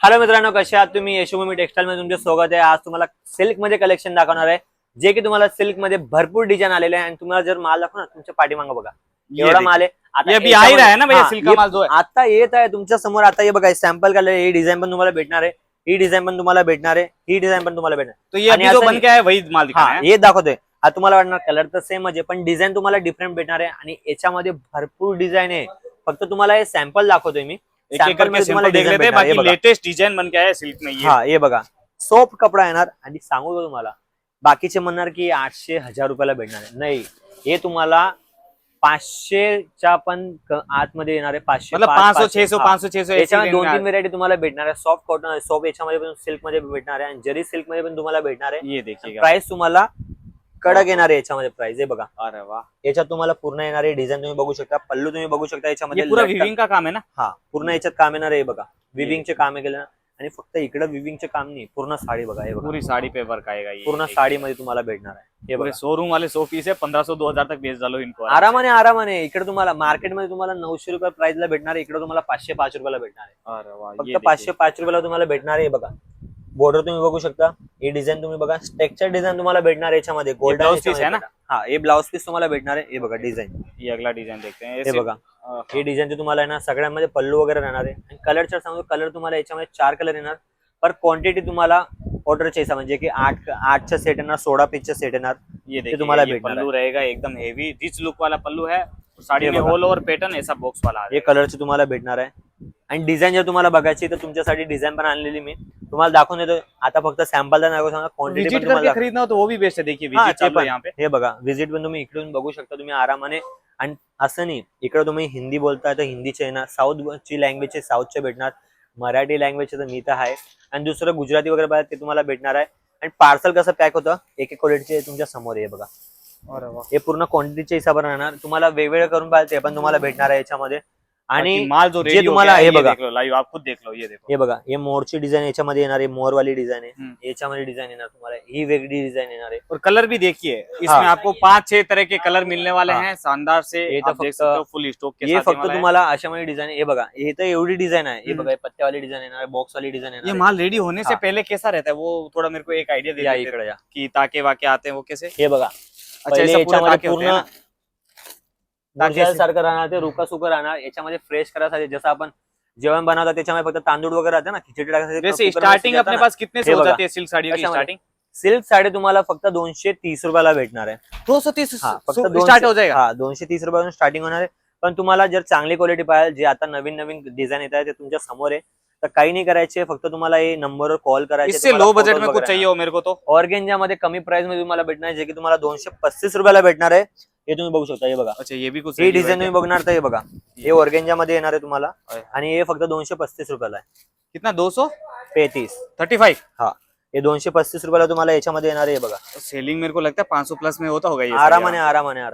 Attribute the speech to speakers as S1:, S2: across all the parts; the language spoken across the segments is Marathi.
S1: हॅलो मित्रांनो, कसे आहात तुम्ही? यशोभूमी टेक्सटाईल मध्ये तुमचे स्वागत आहे। आज तुम्हाला सिल्क मध्ये कलेक्शन दाखवणार आहे, जे की तुम्हाला सिल्क मध्ये भरपूर डिझाइन आलेले आहे। आणि तुम्हाला जर माल दाखवू ना, तुमच्या पाठीमागे बघा एवढा माल आहे। आता
S2: ये अभी आ ही रहा है ना भैया, सिल्क का माल जो है
S1: आता येत आहे तुमच्या समोर। आता हे बघा, सॅम्पल कलर, ही डिझाइन पण तुम्हाला भेटणार आहे, ही डिझाइन पण तुम्हाला भेटणार आहे, ही डिझाइन पण तुम्हाला भेटणार।
S2: तो ये अभी जो बन के आया वही माल दिखा है।
S1: हे दाखवतोय। आता तुम्हाला वाटणार कलर तर सेम आहे, पण डिझाइन तुम्हाला डिफरंट भेटणार आहे। आणि याच्यामध्ये भरपूर डिझाइन आहे। फक्त तुम्हाला हे सॅम्पल दाखवतोय मी,
S2: एक एक करके सैंपल देख लेते हैं। बाकी लेटेस्ट डिजाइन बन के आया है सिल्क में। ये
S1: हे बघा, सॉफ्ट कपडा येणार। आणि सांगू का तुम्हाला, बाकीचे म्हणणार की 800-1000 रुपयाला भेटणार आहे, नाही, हे तुम्हाला 500च्या पण आतमध्ये येणार आहे। 500
S2: मतलब 500 600 500 600
S1: याच्यामध्ये 2-3 व्हेरायटी तुम्हाला भेटणार आहे। सॉफ्ट कॉटन, सॉफ्ट याच्यामध्ये पण सिल्क मध्ये भेटणार आहे, आणि जरी सिल्क मध्ये पण तुम्हाला भेटणार आहे।
S2: ये देखिएगा,
S1: प्राइस तुम्हाला कडक येणार आहे याच्यामध्ये प्राइस। हे बघा,
S2: अरे वाह,
S1: याच्यात तुम्हाला पूर्ण येणार आहे डिझाइन। तुम्ही बघू शकता, पल्लू तुम्ही बघू शकता, याच्यामध्ये
S2: ये पूरा विविंग का काम है ना।
S1: पूर्ण याच्यात काम येणार आहे। बघा, विविंगचे काम आहे केलं ना। आणि फक्त इकडे विविंगचे काम नाही, पूर्ण साडी बघा, हे बघा
S2: पूरी साड़ी पे वर्क आएगा। ये
S1: पूर्ण साडी मध्ये तुम्हाला भेटणार आहे। हे बघा,
S2: शोरूम वाले 100 पीस है, 1500-2000 तक बेच डालो इनको
S1: आरामाने। इकडे तुम्हाला मार्केटमध्ये तुम्हाला 900 रुपये प्राइसला भेटणार आहे, इकडे तुम्हाला 505 रुपयाला भेटणार आहे।
S2: अरे वाह,
S1: फक्त 505 रुपयाला तुम्हाला भेटणार आहे। बघा, बॉर्डर तुम्ही बघू शकता, ही डिझाइन तुम्ही बघा, टेक्सचर डिझाइन तुम्हाला भेटणार आहे याच्यामध्ये। गोल्डन
S2: ब्लाउज पीस है ना।
S1: हे ब्लाउज पीस तुम्हाला भेटणार आहे। हे बघा डिझाइन,
S2: ये अगला डिजाइन देखते हैं।
S1: हे बघा, हे डिझाइन तुम्हाला आहे ना, सगळ्यांमध्ये पल्लू वगैरे राहणार आहे। आणि कलरच्या सांगतो, कलर तुम्हाला याच्यामध्ये 4 कलर येणार। पर क्वांटिटी तुम्हाला ऑर्डरच्या हिसाब, म्हणजे की 8चा सेट येणार, 16 पीसचा सेट येणार।
S2: ये देखिए,
S1: तुम्हाला
S2: ये पल्लू रहेगा एकदम हेवी रिच लुक वाला पल्लू है। साड़ी में ऑल ओवर पैटर्न ऐसा बॉक्स वाला
S1: हे कलरचे तुम्हाला भेटणार आहे। आणि डिझाइन जर तुम्हाला बघायची तर तुमच्यासाठी डिझाइन पण आणलेली मी तुम्हाला दाखवून देतो। आता फक्त सॅम्पल तर नको सांगा, क्वांटिटी पण तुम्हाला
S2: खरीदना हो तो वो भी बेस्ट है। देखिए विजिट चालू है यहाँ पे।
S1: हे बघा, विजिट पण तुम्ही इकडून बघू शकता तुम्ही आरामाने। आणि असं नाही, इकडे तुम्ही हिंदी बोलताय तर हिंदीचे येणार, साऊथची लँग्वेजचे साऊथचे भेटणार, मराठी लँग्वेजचे तर मी तर आहे, आणि दुसरं गुजराती वगैरे पाहिजे ते तुम्हाला भेटणार आहे। आणि पार्सल कसं पॅक होतं, एक एक क्वालिटीचे तुमच्या समोर आहे बघा। हे पूर्ण क्वांटिटीच्या हिसाबाने राहणार, तुम्हाला वेगवेगळं करून पाहिजे ते पण तुम्हाला भेटणार आहे याच्यामध्ये। आणि
S2: माल जो
S1: जे तुम्हाला हे बघा,
S2: लाइव आप खुद देख लो, ये देखो,
S1: हे बघा, हे मोरची डिझाइन याच्यामध्ये येणार आहे, मोरवाली डिझाइन आहे याच्यामध्ये डिझाइन येणार तुम्हाला, ही वेगळी डिझाइन येणार आहे।
S2: और कलर भी देखिए, इसमें आपको 5-6 तरह के कलर मिलने वाले हैं, शानदार से।
S1: ये तो
S2: आप देख सकते हो फुल स्टॉक के
S1: ये
S2: साथ
S1: फक्त तुम्हाला अशामध्ये डिझाइन, हे बघा, हे तर एवढी डिझाइन आहे। हे बघा, पत्त्यावाली डिझाइन येणार आहे, बॉक्स वाली डिझाइन येणार
S2: ये
S1: आहे।
S2: माल रेडी होने से पहले कैसा रहता है, वो थोड़ा मेरे को एक आइडिया दे दीजिए
S1: इकडे या,
S2: कि ताके वाके आते हैं वो कैसे।
S1: हे बघा,
S2: अच्छा, ऐसा पूरा ताके होते हैं ना।
S1: सारखं राहणार, ते रुका सुका राहणार। याच्यामध्ये फ्रेश करायसाठी जसं आपण जेवण बनवतात त्याच्यामध्ये फक्त तांदूळ वगैरे राहते ना, खिचडी
S2: वैसे स्टार्टिंग अपने पास कितने से हो जाती है सिल्क साड़ी की स्टार्टिंग।
S1: सिल्क साडी तुम्हाला फक्त 230 रुपयाला भेटणार आहे।
S2: 230
S1: फक्त
S2: स्टार्ट हो जाएगा।
S1: 230 रुपयापासून स्टार्टिंग होणार आहे। पण तुम्हाला जर चांगली क्वालिटी पाहिजे, जे आता नवीन नवीन डिझाइन येत आहे ते तुमच्या समोर आहे, तर काही नाही करायचे, फक्त तुम्हाला हे नंबरवर कॉल करायचे।
S2: इससे लो बजट में कुछ चाहिए हो मेरे को तो
S1: ऑर्गेंजा मध्ये कमी प्राइस मध्ये तुम्हाला भेटणार, जे की तुम्हाला 235 रुपयाला भेटणार आहे। हे तुम्ही बघू शकता, हे बघा।
S2: अच्छा, ये भी कुछ
S1: हे डिझाइन तुम्ही बघणार तर हे बघा, हे ऑर्गेंजा मध्ये येणार आहे तुम्हाला, आणि हे फक्त 235 रुपयाला आहे।
S2: कितना
S1: 235
S2: 35।
S1: हे 235 रुपयाला तुम्हाला याच्यामध्ये येणार आहे। बघा,
S2: सेलिंग मेरे को लगता है 500 प्लस में होता होगा ये।
S1: आरामाने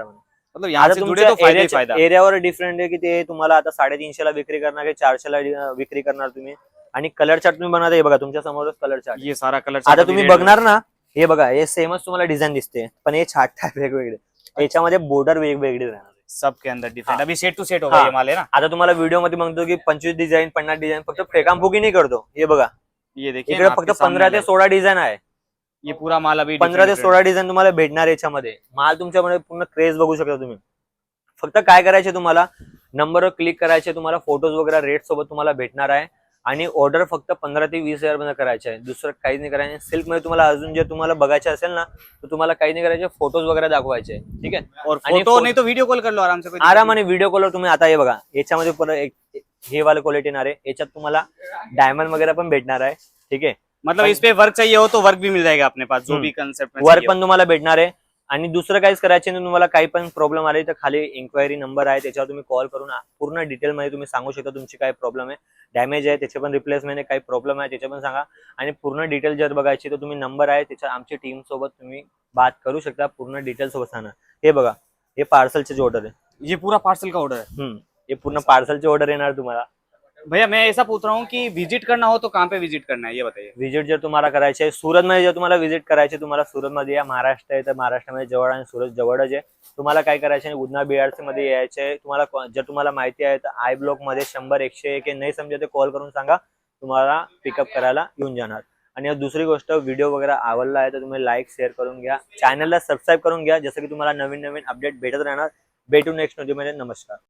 S2: मतलब यहाँ से जुड़े तो फायदा ही फायदा।
S1: एरियावर डिफरंट आहे की ते तुम्हाला आता 350 ला विक्री करणार, 400 ला विक्री करणार तुम्ही। आणि कलर चार्ट तुम्ही बनवता, हे बघा तुमच्या समोरच कलर चार्ट,
S2: ये सारा कलर
S1: आता तुम्ही बघणार ना, हे बघा, हे सेमच तुम्हाला डिझाइन दिसते, पण हे छाट आहे वेगवेगळे, याच्यामध्ये बॉर्डर वेगवेगळी राहणार आहे।
S2: सबके अंदर डिफरेंट, अभी सेट टू सेट होगा ये माल है ना।
S1: आता तुम्हाला व्हिडिओ मध्ये म्हणतो की 25 डिझाइन 50 डिझाइन, फक्त फेकामफुकी नाही करतो। हे बघा,
S2: ये देखिए,
S1: इकडे फक्त 15 ते 16 डिझाइन आहे।
S2: ये पूरा माल अभी
S1: 15 ते 16 डिझाइन तुम्हाला भेटणार याच्यामध्ये। माल तुमच्यामध्ये पूर्ण क्रेज बघू शकता तुम्ही। फक्त काय करायचे, तुम्हाला नंबरवर क्लिक करायचे, तुम्हाला फोटोज वगैरे रेट सोबत तुम्हाला भेटणार आहे। आणि ऑर्डर फक्त 15 ते 20 पर्यंत करायचे आहे, दुसरं काहीच नाही करायचं। सिल्क मध्ये तुम्हाला अजून जे तुम्हाला बघायचे असेल ना, तर तुम्हाला काही नाही करायचे, फोटोज वगैरे दाखवायचे, ठीक आहे।
S2: और फोटो नहीं तो वीडियो कॉल कर लो आराम से,
S1: आरामाने व्हिडिओ कॉलवर तुम्ही। आता हे बघा, याच्यामध्ये परत एक हे वाला क्वालिटी येणार आहे, याच्यात तुम्हाला डायमंड वगैरे पण भेटणार आहे, ठीक आहे।
S2: मतलब इस पे वर्क चाहिए हो तो वर्क भी मिल जाएगा अपने पास, जो भी कंसेप्ट में
S1: वर्क पण तुम्हाला भेटणार आहे। आणि दुसरं काहीच करायचे नाही, तुम्हाला काही पण प्रॉब्लेम आले तर खाली इन्क्वायरी नंबर आहे, त्याच्यावर तुम्ही कॉल करून पूर्ण डिटेल मध्ये तुम्ही सांगू शकता तुमची काय प्रॉब्लेम आहे, डॅमेज आहे त्याचे पण रिप्लेसमेंट आहे, काही प्रॉब्लेम आहे त्याचे पण सांगा। आणि पूर्ण डिटेल जर बघायची तर तुम्ही नंबर आहे त्याच्या, आमची टीम सोबत तुम्ही बात करू शकता, पूर्ण डिटेल सोबत सांगा। हे बघा, हे पार्सलचे ऑर्डर आहे,
S2: ये पूरा पार्सल का ऑर्डर है।
S1: हे पूर्ण पार्सलचे ऑर्डर येणार तुम्हाला।
S2: भैया मैं ऐसा पूछ रहा हूँ कि विजिट करना हो तो कहाँ पे विजिट करना है, ये बताइए।
S1: विजिट जर तुम्हाला करायचे आहे सूरत मध्ये, जर तुम्हाला विजिट करायचे तुम्हाला सूरत मध्ये या, महाराष्ट्र आहे तर महाराष्ट्रामध्ये जवळ आणि सूरत जवळच आहे। तुम्हाला काय करायचे आहे, उधना बीआरसी मध्ये यायचे। तुम्हाला जर तुम्हाला माहिती आहे तर आय ब्लॉक मध्ये 100 101 नाही समजा ते कॉल करून सांगा, तुम्हाला पिकअप करायला येऊन जाणार. आणि दुसरी गोष्ट, व्हिडिओ वगैरे आवडला आहे तर तुम्ही लाईक शेअर करून घ्या, चॅनलला सबस्क्राईब करून घ्या, जसं की तुम्हाला नवीन नवीन अपडेट भेटत राहणार. भेटू नेक्स्ट व्हिडिओमध्ये. नमस्कार.